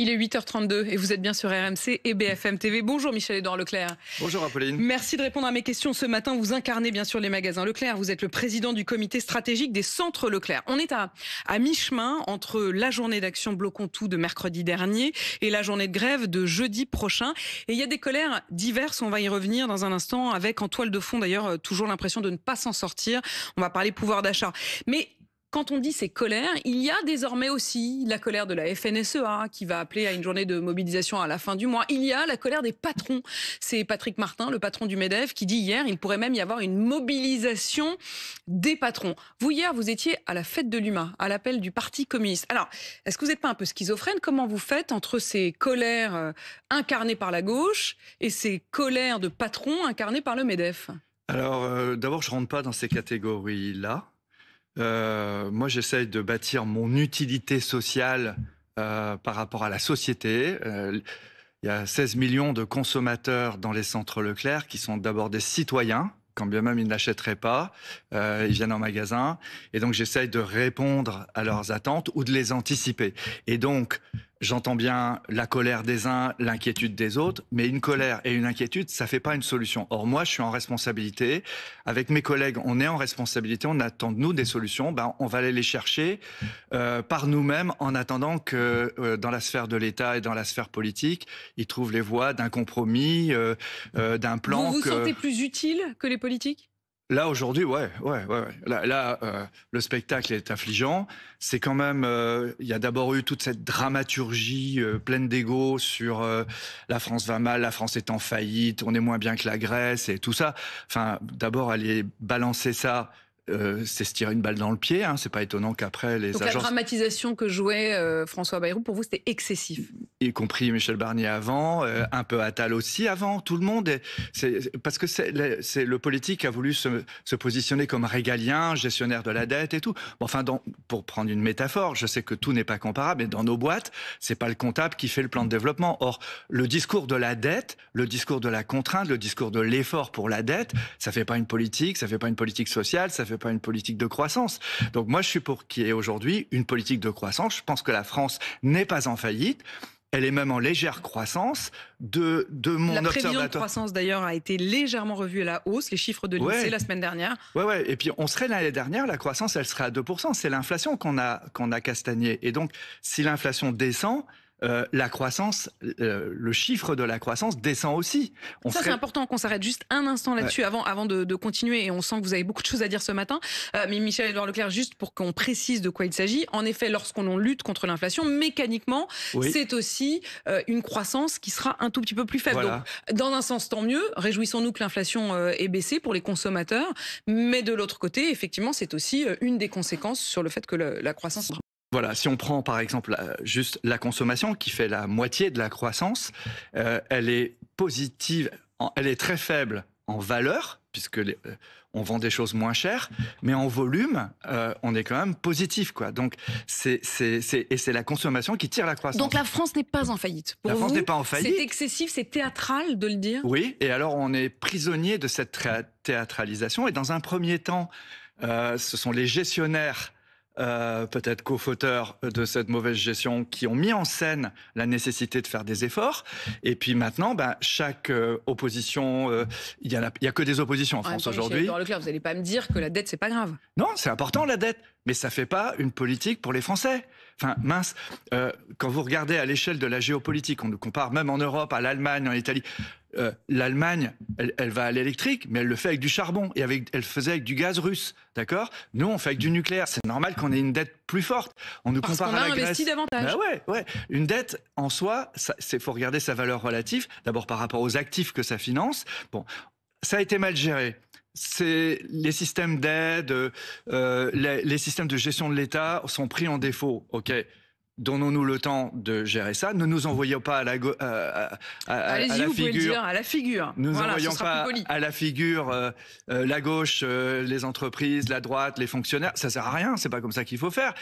Il est 8h32 et vous êtes bien sur RMC et BFM TV. Bonjour Michel-Édouard Leclerc. Bonjour Apolline. Merci de répondre à mes questions ce matin. Vous incarnez bien sûr les magasins Leclerc. Vous êtes le président du comité stratégique des centres Leclerc. On est à mi-chemin entre la journée d'action Bloquons tout de mercredi dernier et la journée de grève de jeudi prochain. Et il y a des colères diverses. On va y revenir dans un instant avec en toile de fond d'ailleurs toujours l'impression de ne pas s'en sortir. On va parler pouvoir d'achat. Mais quand on dit ces colères, il y a désormais aussi la colère de la FNSEA qui va appeler à une journée de mobilisation à la fin du mois. Il y a la colère des patrons. C'est Patrick Martin, le patron du MEDEF, qui dit hier il pourrait même y avoir une mobilisation des patrons. Vous, hier, vous étiez à la fête de l'UMA, à l'appel du Parti communiste. Alors, est-ce que vous n'êtes pas un peu schizophrène? Comment vous faites entre ces colères incarnées par la gauche et ces colères de patrons incarnées par le MEDEF? Alors, d'abord, je ne rentre pas dans ces catégories-là. Moi, j'essaye de bâtir mon utilité sociale par rapport à la société. Il y a 16 millions de consommateurs dans les centres Leclerc qui sont d'abord des citoyens, quand bien même ils n'achèteraient pas. Ils viennent en magasin. Et donc, j'essaye de répondre à leurs attentes ou de les anticiper. Et donc, j'entends bien la colère des uns, l'inquiétude des autres, mais une colère et une inquiétude, ça fait pas une solution. Or, moi, je suis en responsabilité. Avec mes collègues, on est en responsabilité. On attend de nous des solutions. Ben, on va aller les chercher par nous-mêmes en attendant que dans la sphère de l'État et dans la sphère politique, ils trouvent les voies d'un compromis, d'un plan. Vous vous sentez plus utile que les politiques ? Là, aujourd'hui, ouais. Là, le spectacle est affligeant. C'est quand même... il y a d'abord eu toute cette dramaturgie pleine d'ego sur la France va mal, la France est en faillite, on est moins bien que la Grèce et tout ça. Enfin, d'abord, aller balancer ça... c'est se tirer une balle dans le pied, hein. C'est pas étonnant qu'après les Donc agences... la dramatisation que jouait François Bayrou, pour vous, c'était excessif. Y compris Michel Barnier avant, un peu Attal aussi avant, tout le monde. Parce que le politique a voulu se positionner comme régalien, gestionnaire de la dette et tout. Bon, enfin, pour prendre une métaphore, je sais que tout n'est pas comparable, mais dans nos boîtes, c'est pas le comptable qui fait le plan de développement. Or, le discours de la dette, le discours de la contrainte, le discours de l'effort pour la dette, ça fait pas une politique, ça fait pas une politique sociale, ça fait pas une politique de croissance. Donc moi, je suis pour qu'il y ait aujourd'hui une politique de croissance. Je pense que la France n'est pas en faillite. Elle est même en légère croissance. De mon La prévision observatoire... de croissance, d'ailleurs, a été légèrement revue à la hausse. Les chiffres de l'INSEE la semaine dernière. Ouais. Et puis, on serait l'année dernière, la croissance, elle serait à 2%. C'est l'inflation qu'on a castagné. Et donc, si l'inflation descend... la croissance, le chiffre de la croissance descend aussi. C'est important qu'on s'arrête juste un instant là-dessus avant de continuer. Et on sent que vous avez beaucoup de choses à dire ce matin. Mais Michel-Édouard Leclerc, juste pour qu'on précise de quoi il s'agit. En effet, lorsqu'on lutte contre l'inflation, mécaniquement, c'est aussi une croissance qui sera un tout petit peu plus faible. Voilà. Donc, dans un sens, tant mieux. Réjouissons-nous que l'inflation ait baissé pour les consommateurs. Mais de l'autre côté, effectivement, c'est aussi une des conséquences sur le fait que la croissance... Voilà, si on prend par exemple juste la consommation qui fait la moitié de la croissance, elle est positive, elle est très faible en valeur, puisque on vend des choses moins chères, mais en volume, on est quand même positif, quoi. Donc c'est la consommation qui tire la croissance. Donc la France n'est pas en faillite. Pour la France vous, n'est pas en faillite. C'est excessif, c'est théâtral de le dire. Oui, et alors on est prisonnier de cette théâtralisation. Et dans un premier temps, ce sont les gestionnaires peut-être co-fauteurs de cette mauvaise gestion qui ont mis en scène la nécessité de faire des efforts. Et puis maintenant, chaque opposition, il y a que des oppositions en France aujourd'hui. Leclerc, vous n'allez pas me dire que la dette, c'est pas grave. Non, c'est important la dette, mais ça fait pas une politique pour les Français. Enfin, mince, quand vous regardez à l'échelle de la géopolitique, on nous compare même en Europe à l'Allemagne, en Italie. L'Allemagne, elle va à l'électrique, mais elle le fait avec du charbon et elle faisait avec du gaz russe, d'accord? Nous, on fait avec du nucléaire. C'est normal qu'on ait une dette plus forte. On nous compare à la Grèce. Parce qu'on a investi davantage. Ouais. Une dette, en soi, faut regarder sa valeur relative. D'abord par rapport aux actifs que ça finance. Bon, ça a été mal géré. C'est les systèmes d'aide, les systèmes de gestion de l'État sont pris en défaut. Ok. Donnons-nous le temps de gérer ça. Ne nous envoyons pas à la figure. Allez-y, vous pouvez le dire, à la figure. Ne nous envoyons pas à la figure la gauche, les entreprises, la droite, les fonctionnaires. Ça sert à rien. C'est pas comme ça qu'il faut faire.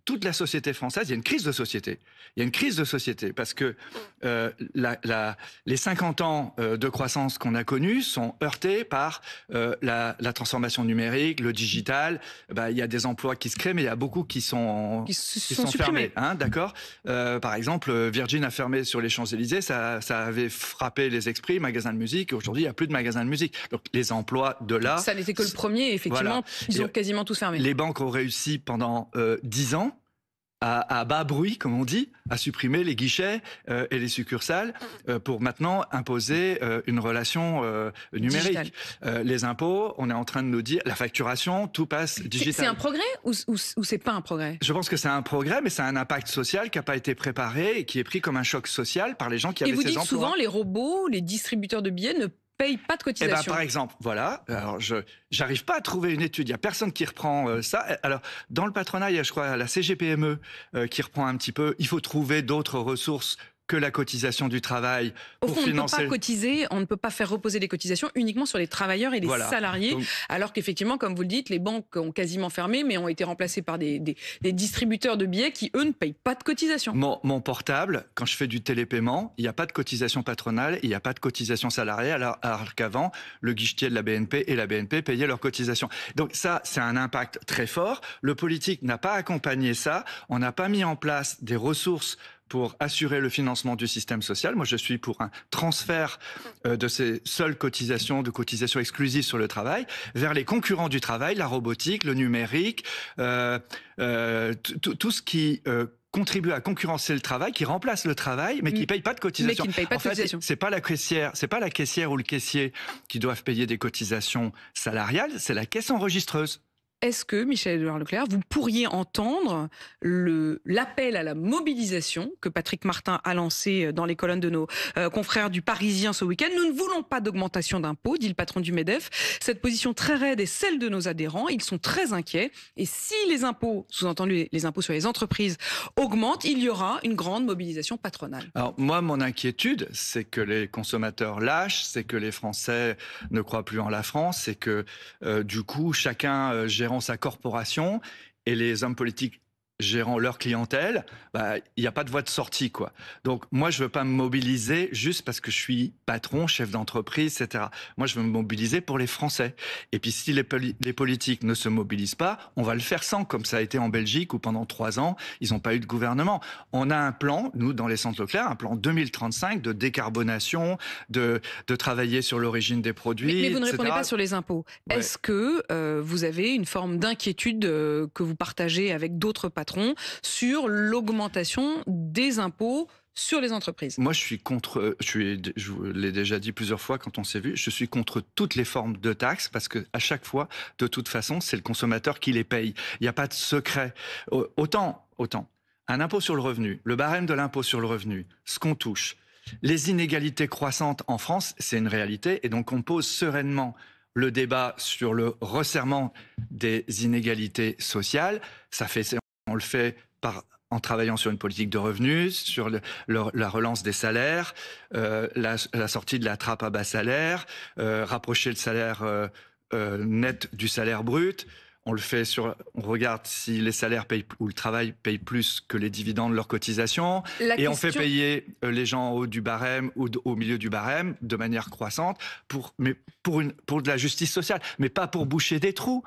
Toute la société française, il y a une crise de société. Il y a une crise de société parce que les 50 ans de croissance qu'on a connus sont heurtés par la transformation numérique, le digital. Il y a des emplois qui se créent, mais il y a beaucoup qui sont sont supprimés. Hein, d'accord. Par exemple, Virgin a fermé sur les Champs-Élysées, ça avait frappé les esprits, magasins de musique. Aujourd'hui, il n'y a plus de magasins de musique. Donc les emplois de là... Ça n'était que le premier, effectivement, ils ont quasiment tous fermé. Les banques ont réussi pendant 10 ans à bas bruit, comme on dit, à supprimer les guichets et les succursales pour maintenant imposer une relation numérique. Les impôts, on est en train de nous dire, la facturation, tout passe digital. C'est un progrès ou c'est pas un progrès? Je pense que c'est un progrès, mais c'est un impact social qui n'a pas été préparé et qui est pris comme un choc social par les gens qui avaient ces emplois. Et vous dites souvent, les robots, les distributeurs de billets ne payent pas de cotisation. Eh ben, par exemple, voilà. Alors, j'arrive pas à trouver une étude. Il y a personne qui reprend ça. Alors, dans le patronat, il y a, je crois, la CGPME qui reprend un petit peu. Il faut trouver d'autres ressources que la cotisation du travail pour financer... On ne peut pas cotiser, on ne peut pas faire reposer les cotisations uniquement sur les travailleurs et les salariés, donc, alors qu'effectivement, comme vous le dites, les banques ont quasiment fermé, mais ont été remplacées par des distributeurs de billets qui, eux, ne payent pas de cotisation. Mon portable, quand je fais du télépaiement, il n'y a pas de cotisation patronale, il n'y a pas de cotisation salariée, alors qu'avant, le guichetier de la BNP et la BNP payaient leurs cotisations. Donc ça, c'est un impact très fort. Le politique n'a pas accompagné ça, on n'a pas mis en place des ressources pour assurer le financement du système social. Moi, je suis pour un transfert de ces seules cotisations, de cotisations exclusives sur le travail, vers les concurrents du travail, la robotique, le numérique, tout ce qui contribue à concurrencer le travail, qui remplace le travail, mais qui ne paye pas de cotisation. Mais qui ne paye pas de cotisation. C'est pas la caissière ou le caissier qui doivent payer des cotisations salariales, c'est la caisse enregistreuse. Est-ce que, Michel-Édouard Leclerc, vous pourriez entendre l'appel à la mobilisation que Patrick Martin a lancé dans les colonnes de nos confrères du Parisien ce week-end? Nous ne voulons pas d'augmentation d'impôts, dit le patron du MEDEF. Cette position très raide est celle de nos adhérents. Ils sont très inquiets. Et si les impôts, sous-entendu les impôts sur les entreprises, augmentent, il y aura une grande mobilisation patronale. Alors moi, mon inquiétude, c'est que les consommateurs lâchent, c'est que les Français ne croient plus en la France, c'est que du coup, chacun gérant sa corporation et les hommes politiques gérant leur clientèle, il n'y a pas de voie de sortie, quoi. Donc, moi, je veux pas me mobiliser juste parce que je suis patron, chef d'entreprise, etc. Moi, je veux me mobiliser pour les Français. Et puis, si les politiques ne se mobilisent pas, on va le faire sans, comme ça a été en Belgique, où pendant 3 ans, ils n'ont pas eu de gouvernement. On a un plan, nous, dans les centres Leclerc, un plan 2035 de décarbonation, de travailler sur l'origine des produits, mais vous ne etc. répondez pas sur les impôts. Ouais. Est-ce que vous avez une forme d'inquiétude que vous partagez avec d'autres patrons sur l'augmentation des impôts sur les entreprises? Moi, je suis contre, je vous l'ai déjà dit plusieurs fois quand on s'est vu, je suis contre toutes les formes de taxes parce que à chaque fois, de toute façon, c'est le consommateur qui les paye. Il n'y a pas de secret. Autant, un impôt sur le revenu, le barème de l'impôt sur le revenu, ce qu'on touche, les inégalités croissantes en France, c'est une réalité et donc on pose sereinement le débat sur le resserrement des inégalités sociales. On le fait en travaillant sur une politique de revenus, sur la relance des salaires, la sortie de la trappe à bas salaire, rapprocher le salaire net du salaire brut. On le fait on regarde si les salaires payent ou le travail paye plus que les dividendes de leurs cotisations. On fait payer les gens en haut du barème ou au milieu du barème de manière croissante pour de la justice sociale, mais pas pour boucher des trous.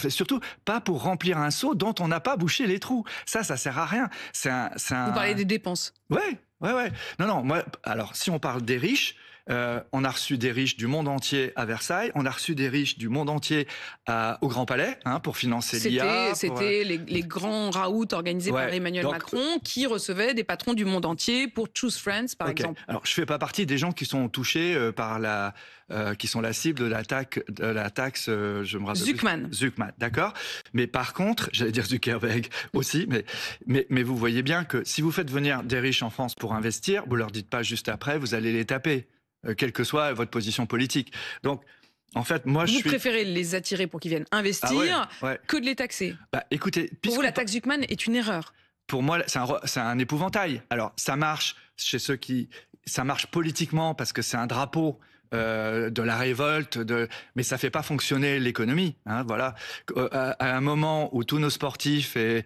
Surtout pas pour remplir un seau dont on n'a pas bouché les trous. Ça sert à rien. Vous parlez des dépenses. Ouais. Non, moi, alors, si on parle des riches, on a reçu des riches du monde entier à Versailles, on a reçu des riches du monde entier au Grand Palais pour financer l'IA. C'était les grands raouts organisés par Emmanuel Macron qui recevaient des patrons du monde entier pour Choose Friends, par exemple. Alors, je fais pas partie des gens qui sont touchés par qui sont la cible de la taxe, je me rappelle. Zuckman, d'accord. Mais par contre, j'allais dire Zuckerberg aussi, mais vous voyez bien que si vous faites venir des riches en France pour investir, vous leur dites pas juste après, vous allez les taper, quelle que soit votre position politique. Donc, en fait, moi, vous préférez les attirer pour qu'ils viennent investir que de les taxer. Écoutez, pour vous, la taxe Zuckman est une erreur. Pour moi, c'est un épouvantail. Alors, ça marche chez ceux qui... Ça marche politiquement parce que c'est un drapeau de la révolte, mais ça fait pas fonctionner l'économie. Hein, voilà. À un moment où tous nos sportifs et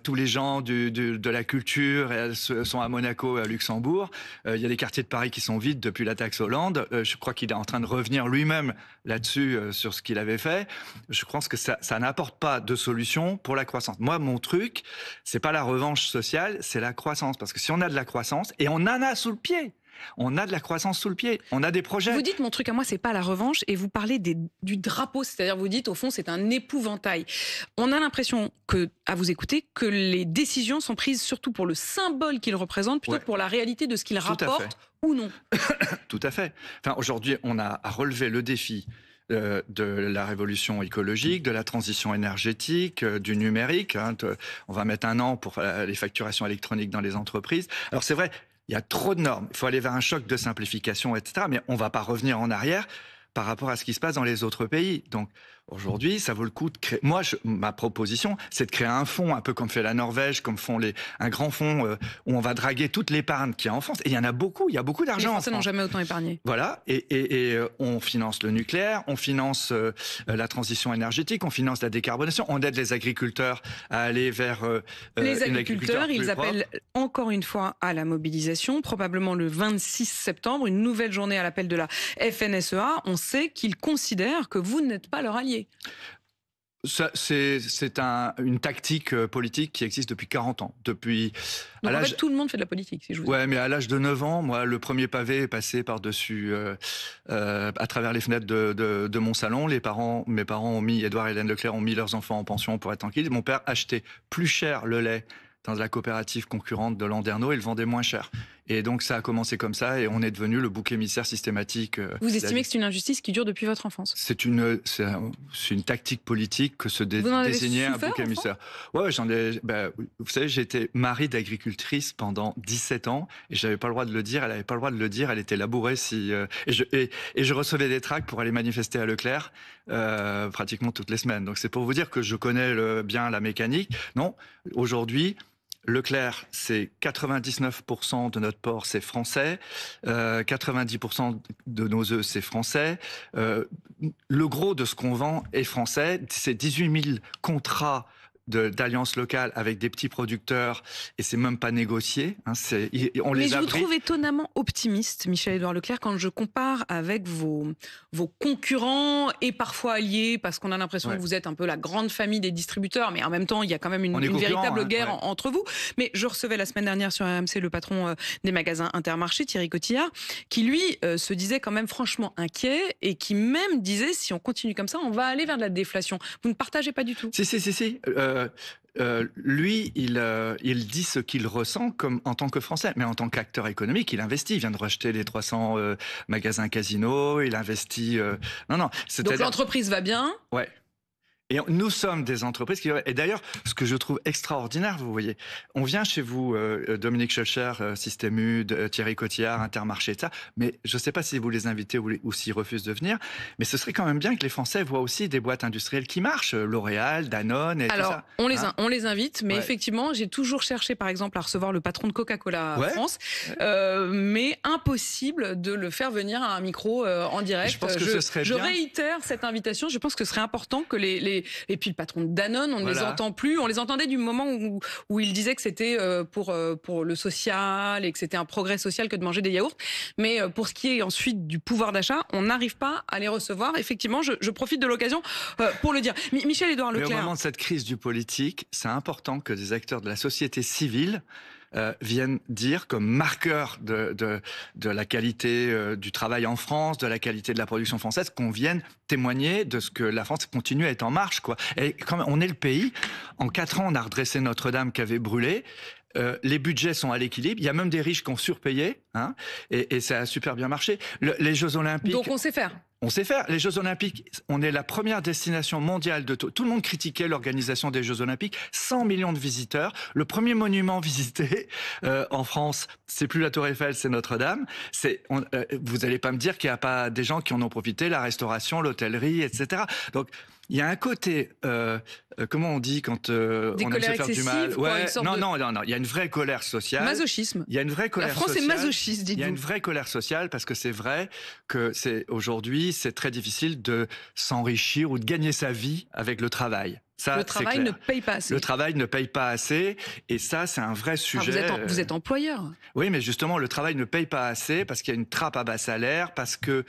tous les gens de la culture sont à Monaco et à Luxembourg, il y a des quartiers de Paris qui sont vides depuis la taxe Hollande. Je crois qu'il est en train de revenir lui-même là-dessus sur ce qu'il avait fait. Je pense que ça n'apporte pas de solution pour la croissance. Moi, mon truc, c'est pas la revanche sociale, c'est la croissance. Parce que si on a de la croissance, et on en a sous le pied, on a de la croissance sous le pied, on a des projets. Vous dites mon truc à moi, c'est pas la revanche, et vous parlez du drapeau, c'est-à-dire vous dites au fond c'est un épouvantail. On a l'impression à vous écouter, que les décisions sont prises surtout pour le symbole qu'il représente, plutôt que pour la réalité de ce qu'il rapporte ou non. Tout à fait. Enfin, aujourd'hui, on a à relever le défi de la révolution écologique, de la transition énergétique, du numérique. Hein, on va mettre 1 an pour les facturations électroniques dans les entreprises. Alors c'est vrai, il y a trop de normes. Il faut aller vers un choc de simplification, etc. Mais on ne va pas revenir en arrière par rapport à ce qui se passe dans les autres pays. Donc aujourd'hui, ça vaut le coup de créer... Moi, ma proposition, c'est de créer un fonds, un peu comme fait la Norvège, comme font un grand fonds où on va draguer toute l'épargne qu'il y a en France. Et il y en a beaucoup, il y a beaucoup d'argent. Les Français n'ont jamais autant épargné. Voilà, et on finance le nucléaire, on finance la transition énergétique, on finance la décarbonation, on aide les agriculteurs à aller vers les agriculteurs, ils appellent encore une fois à la mobilisation, probablement le 26 septembre, une nouvelle journée à l'appel de la FNSEA. On sait qu'ils considèrent que vous n'êtes pas leur allié. C'est une tactique politique qui existe depuis 40 ans. Donc en fait, tout le monde fait de la politique, si je vous dis. Ouais, mais à l'âge de 9 ans, moi, le premier pavé est passé par-dessus, à travers les fenêtres de mon salon. Mes parents Édouard et Hélène Leclerc, ont mis leurs enfants en pension pour être tranquilles. Mon père achetait plus cher le lait dans la coopérative concurrente de Landerneau et le vendait moins cher. Et donc ça a commencé comme ça et on est devenu le bouc émissaire systématique. Vous estimez que c'est une injustice qui dure depuis votre enfance? C'est une tactique politique que se désigner un bouc émissaire. Ouais, vous savez, j'ai été mari d'agricultrice pendant 17 ans et j'avais pas le droit de le dire. Elle avait pas le droit de le dire. Elle était labourée et je recevais des tracts pour aller manifester à Leclerc pratiquement toutes les semaines. Donc c'est pour vous dire que je connais bien la mécanique. Non, aujourd'hui. Leclerc, c'est 99% de notre porc, c'est français. 90% de nos œufs, c'est français. Le gros de ce qu'on vend est français. C'est 18 000 contrats d'alliances locales avec des petits producteurs et c'est même pas négocié. Hein, mais je vous trouve étonnamment optimiste, Michel-Édouard Leclerc, quand je compare avec vos concurrents et parfois alliés, parce qu'on a l'impression que vous êtes un peu la grande famille des distributeurs, mais en même temps, il y a quand même une véritable guerre entre vous. Mais je recevais la semaine dernière sur RMC le patron des magasins Intermarché, Thierry Cotillard, qui lui se disait quand même franchement inquiet et qui même disait, si on continue comme ça, on va aller vers de la déflation. Vous ne partagez pas du tout? Si. Lui, il dit ce qu'il ressent en tant que Français, mais en tant qu'acteur économique, il investit. Il vient de racheter les 300 magasins Casino, il investit... Donc l'entreprise va bien? Ouais. Et nous sommes des entreprises qui... Et d'ailleurs, ce que je trouve extraordinaire, vous voyez, on vient chez vous, Dominique Schoelcher, Système U, Thierry Cotillard, Intermarché, etc. Mais je ne sais pas si vous les invitez ou s'ils refusent de venir, mais ce serait quand même bien que les Français voient aussi des boîtes industrielles qui marchent, L'Oréal, Danone et tout ça. Alors, on les invite, mais effectivement, j'ai toujours cherché, par exemple, à recevoir le patron de Coca-Cola France, mais impossible de le faire venir à un micro en direct. Je pense que ce serait bien. Je réitère cette invitation. Je pense que ce serait important que et puis le patron de Danone, on ne les entend plus. On les entendait du moment où il disait que c'était pour le social et que c'était un progrès social que de manger des yaourts. Mais pour ce qui est ensuite du pouvoir d'achat, on n'arrive pas à les recevoir. Effectivement, je profite de l'occasion pour le dire. Michel-Édouard Leclerc. Mais au moment de cette crise du politique, c'est important que des acteurs de la société civile viennent dire comme marqueur de la qualité du travail en France, de la qualité de la production française, qu'on vienne témoigner de ce que la France continue à être en marche, quoi. Et quand on est le pays, en 4 ans, on a redressé Notre-Dame qui avait brûlé. Les budgets sont à l'équilibre. Il y a même des riches qui ont surpayé, hein, et ça a super bien marché. Les Jeux Olympiques. Donc on sait faire. On sait faire. Les Jeux Olympiques, on est la première destination mondiale de tout. Tout le monde critiquait l'organisation des Jeux Olympiques. 100 millions de visiteurs. Le premier monument visité en France, c'est plus la Tour Eiffel, c'est Notre-Dame. Vous n'allez pas me dire qu'il n'y a pas des gens qui en ont profité, la restauration, l'hôtellerie, etc. Donc, il y a un côté, comment on dit quand on aime se faire du mal. Ouais, non. Il y a une vraie colère sociale. Masochisme. Il y a une vraie colère sociale. La France est masochiste, dites-vous. Il y a une vraie colère sociale parce que c'est vrai que aujourd'hui, c'est très difficile de s'enrichir ou de gagner sa vie avec le travail. Ça, le travail ne paye pas assez. Le travail ne paye pas assez. Et ça, c'est un vrai sujet. Vous êtes employeur. Oui, mais justement, le travail ne paye pas assez parce qu'il y a une trappe à bas salaire, parce que,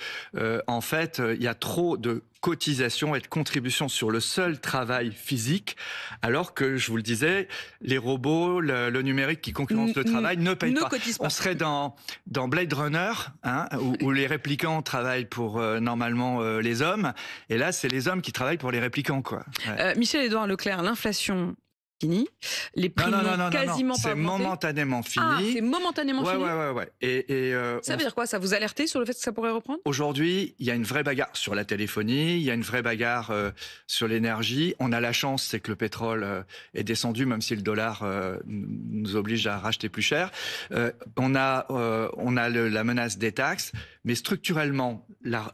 en fait, il y a trop de cotisations et de contributions sur le seul travail physique, alors que, je vous le disais, les robots, le numérique qui concurrence le travail ne payent pas. On serait dans Blade Runner, hein, où les réplicants travaillent pour, normalement, les hommes. Et là, c'est les hommes qui travaillent pour les réplicants, quoi. Ouais. Michel-Édouard Leclerc, l'inflation fini. Les prix n'ont quasiment pas augmenté. C'est momentanément fini. Ah, c'est momentanément fini. Ouais. Ça veut dire quoi? Ça vous alertait sur le fait que ça pourrait reprendre? Aujourd'hui, il y a une vraie bagarre sur la téléphonie, il y a une vraie bagarre sur l'énergie. On a la chance, c'est que le pétrole est descendu, même si le dollar nous oblige à racheter plus cher. On a la menace des taxes, mais structurellement,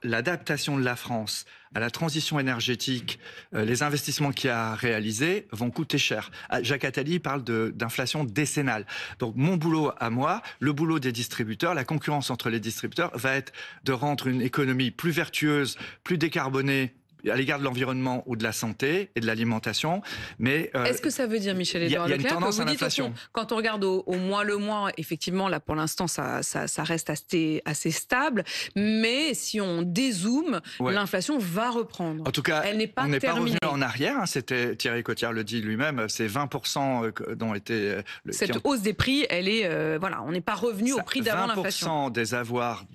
l'adaptation de la France à la transition énergétique, les investissements qu'il y a réalisés vont coûter cher. Jacques Attali parle d'inflation décennale. Donc mon boulot à moi, le boulot des distributeurs, la concurrence entre les distributeurs va être de rendre une économie plus vertueuse, plus décarbonée à l'égard de l'environnement ou de la santé et de l'alimentation. Mais est-ce que ça veut dire, Michel-Édouard Leclerc, il y a une tendance à l'inflation. Quand on regarde au mois le mois, effectivement, là pour l'instant, ça reste assez stable. Mais si on dézoome, l'inflation va reprendre. En tout cas, elle n'est pas on n'est pas terminée. revenu en arrière. Hein, c'était Thierry Cottière le dit lui-même. C'est 20% dont était cette hausse des prix. Elle est on n'est pas revenu au prix d'avant l'inflation. 20% des avoirs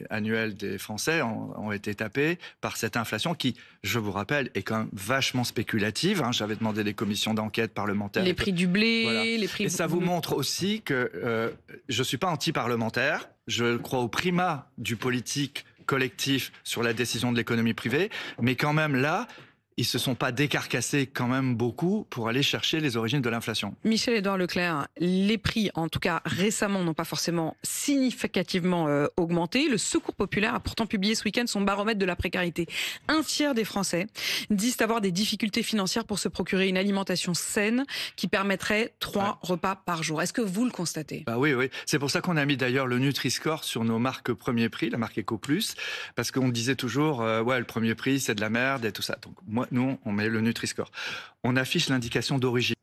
annuels des Français ont été tapés par cette inflation qui, je vous rappelle, est quand même vachement spéculative. Hein. J'avais demandé des commissions d'enquête parlementaires. Les prix du blé, les prix... Et ça vous montre aussi que je ne suis pas anti-parlementaire. Je crois au primat du politique collectif sur la décision de l'économie privée. Mais quand même là, ils ne se sont pas décarcassés quand même beaucoup pour aller chercher les origines de l'inflation. Michel-Édouard Leclerc, les prix, en tout cas récemment, n'ont pas forcément significativement augmenté. Le Secours populaire a pourtant publié ce week-end son baromètre de la précarité. Un tiers des Français disent avoir des difficultés financières pour se procurer une alimentation saine qui permettrait 3 repas par jour. Est-ce que vous le constatez? Oui. C'est pour ça qu'on a mis d'ailleurs le Nutri-Score sur nos marques premier prix, la marque Eco+, parce qu'on disait toujours, le premier prix, c'est de la merde et tout ça. Donc nous, on met le Nutri-Score. On affiche l'indication d'origine.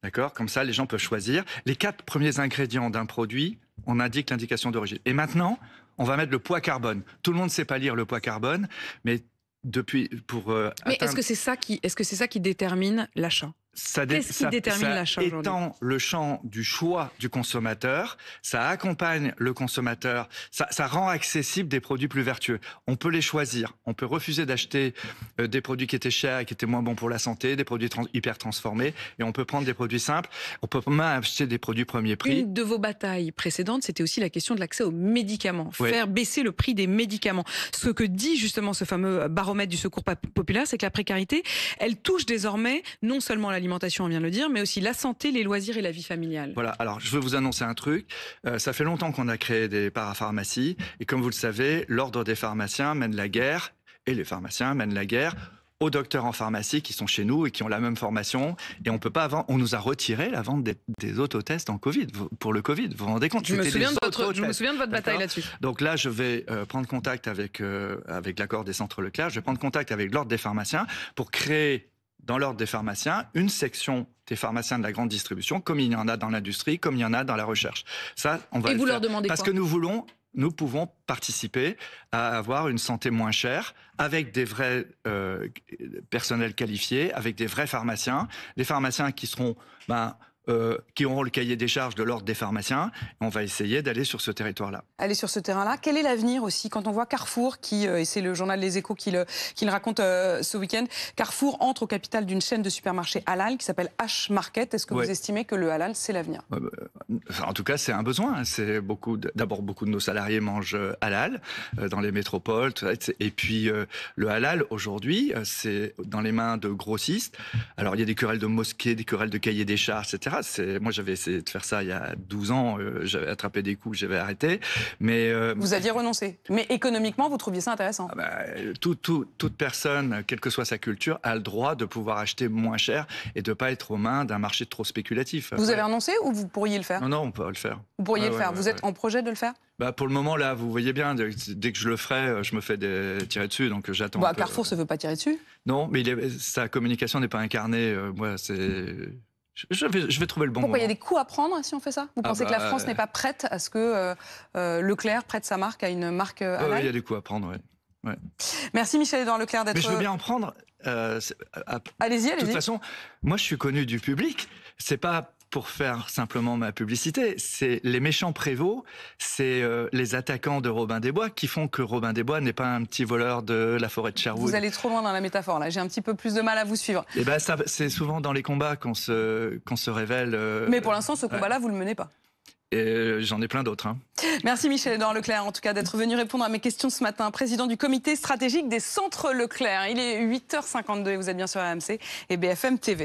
D'accord? Comme ça, les gens peuvent choisir. Les 4 premiers ingrédients d'un produit, on indique l'indication d'origine. Et maintenant, on va mettre le poids carbone. Tout le monde ne sait pas lire le poids carbone, mais est-ce que c'est ça qui détermine l'achat? Qu'est-ce qui détermine l'achat aujourd'hui? Étant le champ du choix du consommateur, ça accompagne le consommateur, ça rend accessible des produits plus vertueux. On peut les choisir, on peut refuser d'acheter des produits qui étaient chers et qui étaient moins bons pour la santé, des produits hyper transformés, et on peut prendre des produits simples, on peut même acheter des produits premier prix. Une de vos batailles précédentes, c'était aussi la question de l'accès aux médicaments, faire baisser le prix des médicaments. Ce que dit justement ce fameux baromètre du Secours populaire, c'est que la précarité, elle touche désormais non seulement l'alimentation, on vient de le dire, mais aussi la santé, les loisirs et la vie familiale. Voilà, alors je veux vous annoncer un truc. Ça fait longtemps qu'on a créé des parapharmacies, et comme vous le savez, l'ordre des pharmaciens mène la guerre, et les pharmaciens mènent la guerre aux docteurs en pharmacie qui sont chez nous et qui ont la même formation. Et on peut pas on nous a retiré la vente des autotests pour le Covid. Vous vous rendez compte? Je me souviens de votre bataille là-dessus. Donc là, je vais prendre contact avec l'accord des centres Leclerc. Je vais prendre contact avec l'ordre des pharmaciens pour créer dans l'ordre des pharmaciens, une section des pharmaciens de la grande distribution, comme il y en a dans l'industrie, comme il y en a dans la recherche. Ça, on va le faire. Leur demandez parce quoi? Que nous pouvons participer à avoir une santé moins chère avec des vrais personnels qualifiés, avec des vrais pharmaciens, des pharmaciens qui seront qui auront le cahier des charges de l'ordre des pharmaciens. On va essayer d'aller sur ce territoire-là. Aller sur ce terrain-là. Quel est l'avenir aussi quand on voit Carrefour, et c'est le journal Les Échos qui le raconte ce week-end, Carrefour entre au capital d'une chaîne de supermarchés halal qui s'appelle H-Market. Est-ce que vous estimez que le halal, c'est l'avenir? En tout cas, c'est un besoin. C'est d'abord, beaucoup de nos salariés mangent halal dans les métropoles. Et puis, le halal, aujourd'hui, c'est dans les mains de grossistes. Alors, il y a des querelles de mosquées, des querelles de cahiers des charges, etc. Moi, j'avais essayé de faire ça il y a 12 ans. J'avais attrapé des coups, j'avais arrêté. Mais, vous aviez renoncé. Mais économiquement, vous trouviez ça intéressant? Toute personne, quelle que soit sa culture, a le droit de pouvoir acheter moins cher et de ne pas être aux mains d'un marché trop spéculatif. Vous avez renoncé ou vous pourriez le faire? Non, on peut le faire. Vous pourriez le faire. Vous êtes en projet de le faire? Pour le moment, là, vous voyez bien, dès que je le ferai, je me fais tirer dessus, donc j'attends. Carrefour ne se veut pas tirer dessus? Non, mais sa communication n'est pas incarnée. Je vais trouver le bon moment. Pourquoi il y a des coûts à prendre si on fait ça? Vous pensez que la France n'est pas prête à ce que Leclerc prête sa marque à une marque halal? Il y a des coûts à prendre, oui. Ouais. Merci Michel-Édouard Leclerc d'être... Mais je veux bien en prendre. Allez-y. De toute façon, moi je suis connu du public. C'est pas pour faire simplement ma publicité. C'est les méchants prévôts, c'est les attaquants de Robin des Bois qui font que Robin des Bois n'est pas un petit voleur de la forêt de Sherwood. Vous allez trop loin dans la métaphore là. J'ai un petit peu plus de mal à vous suivre. Et c'est souvent dans les combats qu'on se révèle. Mais pour l'instant, ce combat-là, vous le menez pas. Et j'en ai plein d'autres. Merci Michel-Édouard Leclerc, en tout cas, d'être venu répondre à mes questions ce matin. Président du comité stratégique des centres Leclerc. Il est 8h52 et vous êtes bien sur RMC et BFM TV.